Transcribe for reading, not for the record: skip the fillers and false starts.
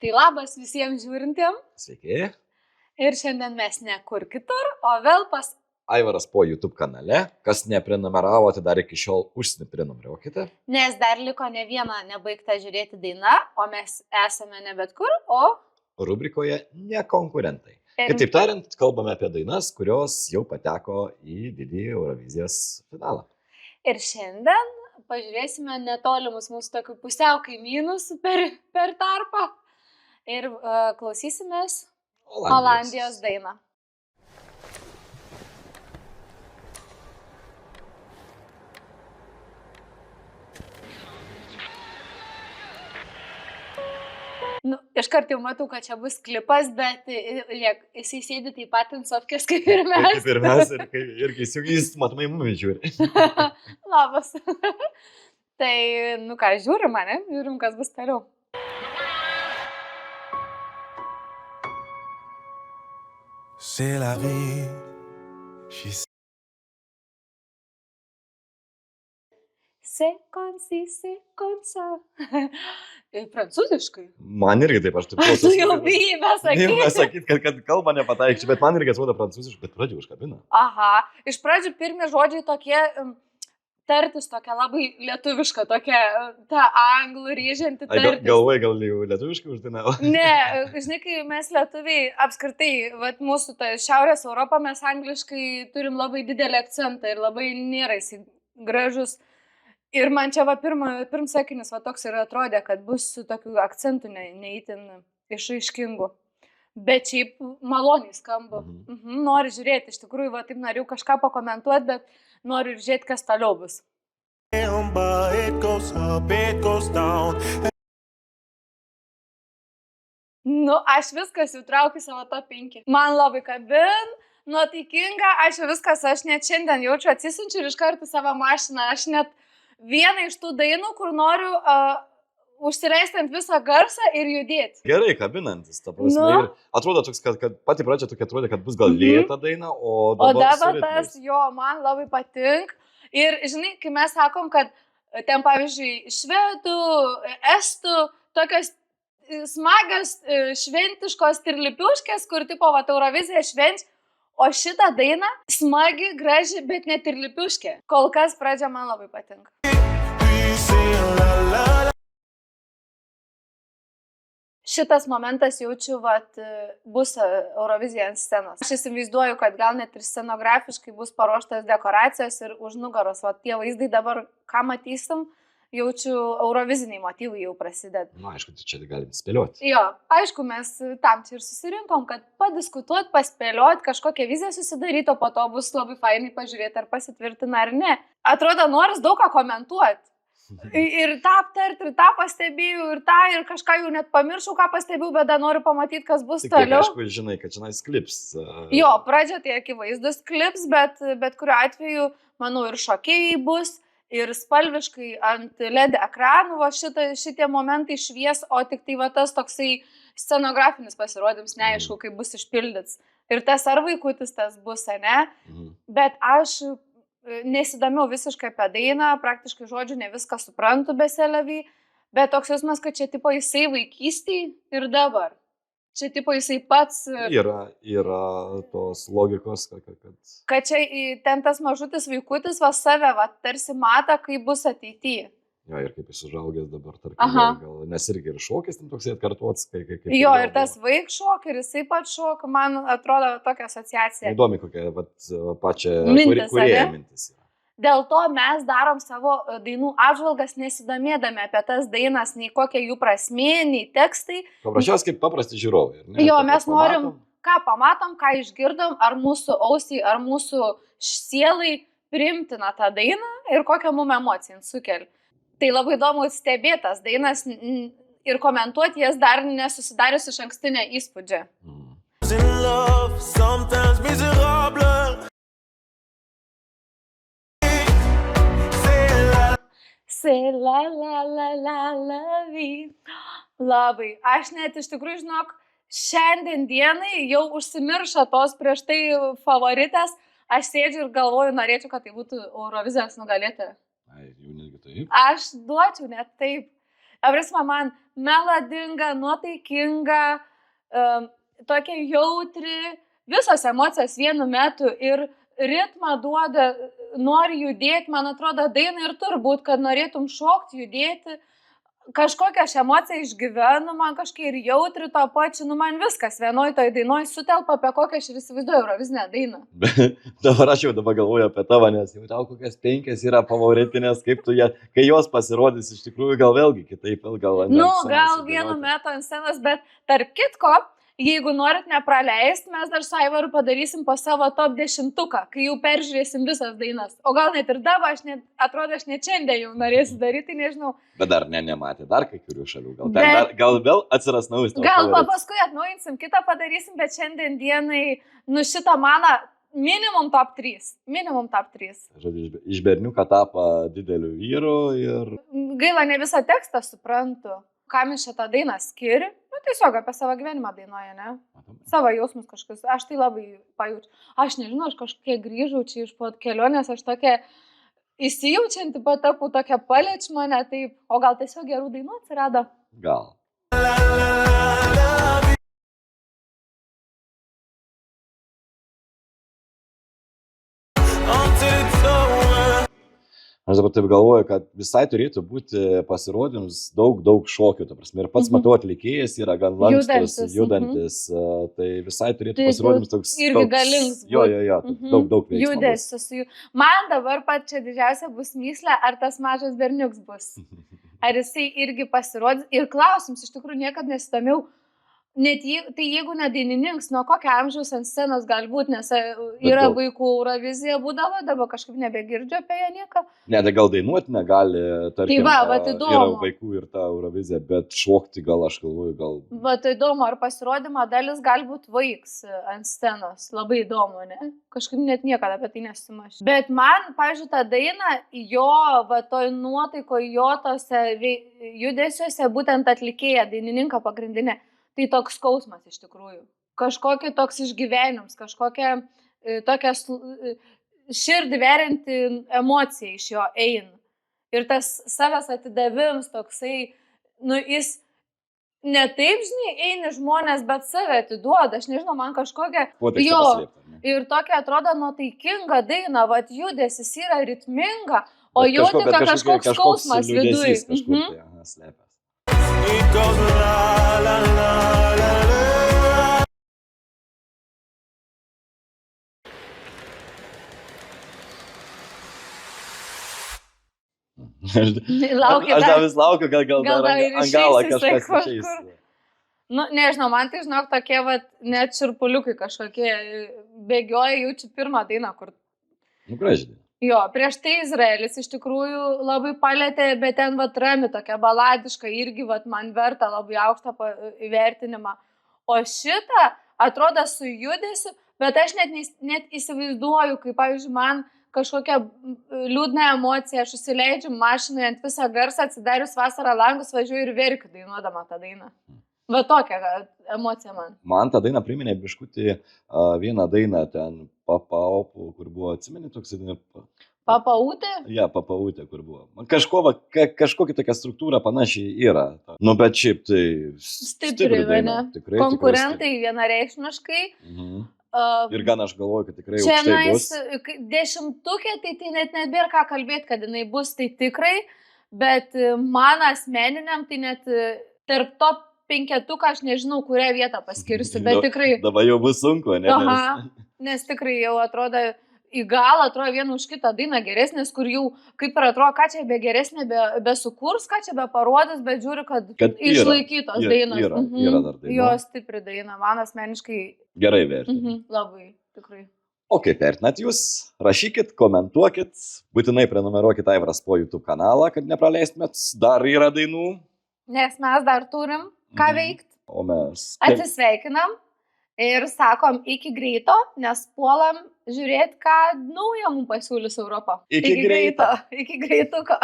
Tai labas visiems žiūrintiem. Sveiki. Ir šiandien mes ne kur kitur, o vėl pas Aivaras po YouTube kanale. Kas neprenumeravote, dar iki šiol užsiprenumeruokite. Nes dar liko ne viena nebaigta žiūrėti daina, o mes esame ne bet kur, o rubrikoje nekonkurentai. Kitaip tariant, kalbame apie dainas, kurios jau pateko į didįjį Eurovizijos finalą. Ir šiandien pažiūrėsime netolimus mūsų tokių pusiau kaimynus per tarpą ir klausysimės Olandijos dainą. Iškart jau matau, kad čia bus klipas, bet jisai sėdi taip pat ant sofkės kaip ir mes. Kaip ir mes, ir jis matomai mumi žiūri. Labas. Tai, ką, žiūrim, ne? Žiūrim, kas bus toliau. C'est la vie. C'est comme ça. Prancūziškai. Man irgi taip, aš taip klausiu. Tu jau bijai sakyti, kad kalbą nepataikčiau, bet man irgi atrodo prancūziškai, bet pradžiu užkabina. Aha, iš pradžių pirmi žodžiai tokie, tartis tokia labai lietuviška, tokia ta anglų ryžianti tartis. Galvoji, gal jau lietuviškai uždainavo? Ne, žinai, kai mes lietuviai apskritai, mūsų Šiaurės Europą, mes angliškai turim labai didelį akcentą ir labai nėra jisai gražus. Ir man čia pirms sakinis toks ir atrodė, kad bus su tokiu akcentu neįtin išraiškingu. Bet šiaip maloniai skamba. Noriu žiūrėti, iš tikrųjų, taip norėjau kažką pakomentuoti, bet noriu žiūrėti, kas toliau bus. Aš viskas jau traukiu savo top 5. Man labai kabin, nuotaikinga, aš net šiandien jaučiu atsisinčiu ir iš karto savo mašiną. Aš net vieną iš tų dainų, kur noriu užsileisti ant visą garsą ir judėti. Gerai, kabinantis, ta prasme. Atrodo, kad pati pradžia tokia atrodė, kad bus gal lėta daina, o dabar tas, man labai patink. Ir, žinai, kai mes sakom, kad ten, pavyzdžiui, švedų, estų, tokios smagios, šventiškos tirlipiuškės, kur tipo Eurovizija švenčia, o šitą dainą smagi, graži, bet net ir lipiuškė. Kol kas pradžia man labai patinka. Šitas momentas jaučiu, bus Eurovizija ant scenos. Aš įsivaizduoju, kad gal net ir scenografiškai bus paruoštas dekoracijos ir už nugaros. Tie vaizdai dabar, ką matysim, jaučiu, euroviziniai motyvai jau prasideda. Aišku, čia galim spėlioti. Jo, aišku, mes tam čia ir susirinkom, kad padiskutuot, paspėliot, kažkokią viziją susidaryti, o po to bus labai fainai pažiūrėti, ar pasitvirtina ar ne. Atrodo, noris daug ką komentuoti. Ir tą aptarti, ir tą pastebėjau, ir kažką jau net pamiršau, ką pastebėjau, bet dar noriu pamatyti, kas bus toliau. Aišku, žinai, kad čia klips. Jo, pradžia tai akivaizdus klips, bet kuriuo atveju, manau, ir šokėjai bus. Ir spalviškai ant LED ekranų šitie momentai švies, o tik tai tas toksai scenografinis pasirodymas, neaišku, kaip bus išpildytas. Ir tas ar vaikutis tas bus, ne? Bet aš nesidomiau visiškai apie dainą, praktiškai žodžių ne viską suprantu beselevį, bet toks jausmas, kad čia tipo jisai vaikystėj ir dabar. Čia tipo jisai pats... Yra tos logikos, kad čia ten tas mažutis vaikutis save tarsi mata, kaip bus ateityje. Jo, ir kaip jis užaugęs dabar, tarkim, nes irgi ir šokis ten toksai atkartuots. Jo, ir tas vaik šok, ir jisai pats šok, man atrodo tokia asociacija. Įdomi kokia pačia kūrėja mintis. Dėl to mes darom savo dainų apžvalgas nesidomėdami apie tas dainas, nei kokia jų prasmė, nei tekstai. Paprasčiausiai kaip paprasti žiūrovai. Jo, mes norim, ką pamatom, ką išgirdom, ar mūsų ausiai, ar mūsų sielai priimtina tą dainą ir kokią mum emociją sukelia. Tai labai įdomu stebėtas dainas ir komentuoti jas dar nesusidarius iš ankstinę įspūdžią. C'est la vie. Labai. Aš net iš tikrųjų, žinok, šiandien dienai jau užsimiršo tos prieš tai favoritės. Aš sėdžiu ir galvoju, norėčiau, kad tai būtų Eurovizijos nugalėtoja. Jau netgi taip. Aš duočiau net taip. Prasme, man melodinga, nuotaikinga, tokia jautri, visos emocijos vienu metu ir ritmą duoda, nori judėti, man atrodo, daina ir turbūt, kad norėtum šokti, judėti, kažkokią aš emociją išgyvenu, man kažkaip ir jautri to pačiu, man viskas vienoj toj dainoj sutelpa, apie kokią aš ir įsivaizduoju Eurovizinę dainą. Dabar aš jau galvoju apie tavo, nes jau tau kokias 5 yra favoritinės, kaip tu ją, kai jos pasirodys, iš tikrųjų gal vėlgi kitaip, gal gal vienu metu ant scenos, bet tarp kitko, jeigu norit nepraleisti, mes dar su Aivaru padarysim po savo top 10, kai jau peržiūrėsim visas dainas. O gal net ir dabar, aš net šiandien jau norėsiu daryti, nežinau. Bet dar nematė, dar kai kurių šalių. Gal vėl atsiras naujas. Gal paskui atnaujinsim, kitą padarysim, bet šiandien dienai, šitą maną minimum top 3. Minimum top 3. Žodžiu, iš berniuką tapo dideliu vyru ir... Gaila, ne visą tekstą suprantu. Kam iš šitą dainą skiri? Tiesiog apie savo gyvenimą dainuoja, ne? Savo jausmus kažkas. Aš tai labai pajaučiu. Aš nežinau, aš kažkiek grįžau čia iš pat kelionės, aš tokia įsijaučianti patapau, tokia palieč mane, taip. O gal tiesiog gerų dainų atsirado? Gal. Aš dabar taip galvoju, kad visai turėtų būti pasirodymus daug šokių, ta prasme. Ir pats matau, atlikėjas yra gan lankstus, judantis, tai visai turėtų pasirodymus toks... Irgi galings būti. Jo, daug veiksmų. Judesius. Man dabar pačia didžiausia bus myslė, ar tas mažas berniuks bus. Ar jisai irgi pasirodys. Ir klausimus, iš tikrųjų, niekada nesidomėjau. Net tai jeigu ne dainininkas, nuo kokio amžiaus ant scenos gali būti, nes yra vaikų Eurovizija būdavo, dabar kažkaip nebegirdžiu apie ją nieką. Ne, tai gal dainuoti negali, tarkim, tai yra vaikų ir ta Eurovizija, bet šokti gal aš galvoju, gal... Bet tai įdomu, ar pasirodymo dalis gali būti vaiks ant scenos, labai įdomu, ne? Kažkaip net niekada apie tai nesimašiu. Bet man, pavyzdžiui, ta daina, jo, toj nuotaiko, jo tose judesiuose, būtent atlikėja, dainininką pagrindinė. Tai toks skausmas iš tikrųjų. Kažkokia toks išgyvenims, kažkokia tokia širdį verianti emocija iš jo eina. Ir tas savęs atidavims toksai, jis ne taip, eini žmonės, bet save atiduoda. Aš nežinau, man kažkokia... Jo, ir tokia atrodo nuotaikinga daina, judesis yra ritminga, o jauti, kad kažkoks skausmas viduj. Slėpęs. Aš dar vis laukiu, gal dar ant galo kažkas išeis. Nežinau, man tai žinok tokie, net širpuliukai kažkokie bėgioja, jaučiu pirmą dainą, kur... Gražiai. Jo, prieš tai Izraelis iš tikrųjų labai palėtė, bet ten rami tokia baladiška, irgi man verta labai aukštą įvertinimą. O šitą atrodo su judesiu, bet aš net įsivaizduoju, kaip, pavyzdžiui, man kažkokia liūdna emocija, aš užsileidžiu mašinai ant visą garsą, atsidarius vasarą langus, važiuoju ir verkiu dainuodama tą dainą. Va tokia emocija man. Man tą dainą priminė biškutį vieną dainą ten Papaupų, kur buvo, atsimeni toks įdami... Papautė? Ja, Papautė, kur buvo. Man kažkokia tokia struktūra panašiai yra. Bet šiaip tai... Stipri daina. Konkurentai vienareikšmiškai. Ir gan aš galvoju, kad tikrai aukštai bus. Dešimtukė, tai net nebėra ką kalbėti, kad jinai bus, tai tikrai. Bet man asmeniniam, tai net tarp top 5 aš nežinau, kurią vietą paskirsiu, bet tikrai... Dabar jau bus sunku, ne? Nes tikrai jau atrodo, į galą atrodo vieną už kitą dainą geresnės, kur jau kaip ir atrodo, ką čia be geresnė, be sukurs, ką čia be parodys, bet žiūriu, kad išlaikytos dainos. Yra dar daina. Jo stipri daina, man asmeniškai... Gerai vertinti. Labai, tikrai. O kaip vertinat jūs? Rašykit, komentuokit, būtinai prenumeruokit Aivaras po YouTube kanalą, kad nepraleistumėt, dar yra dainų. Nes mes dar turim ką veikti. O mes... Atsisveikinam ir sakom iki greito, nes puolam žiūrėti, ką naują mums pasiūlys Europą. Iki greito. Iki greituko.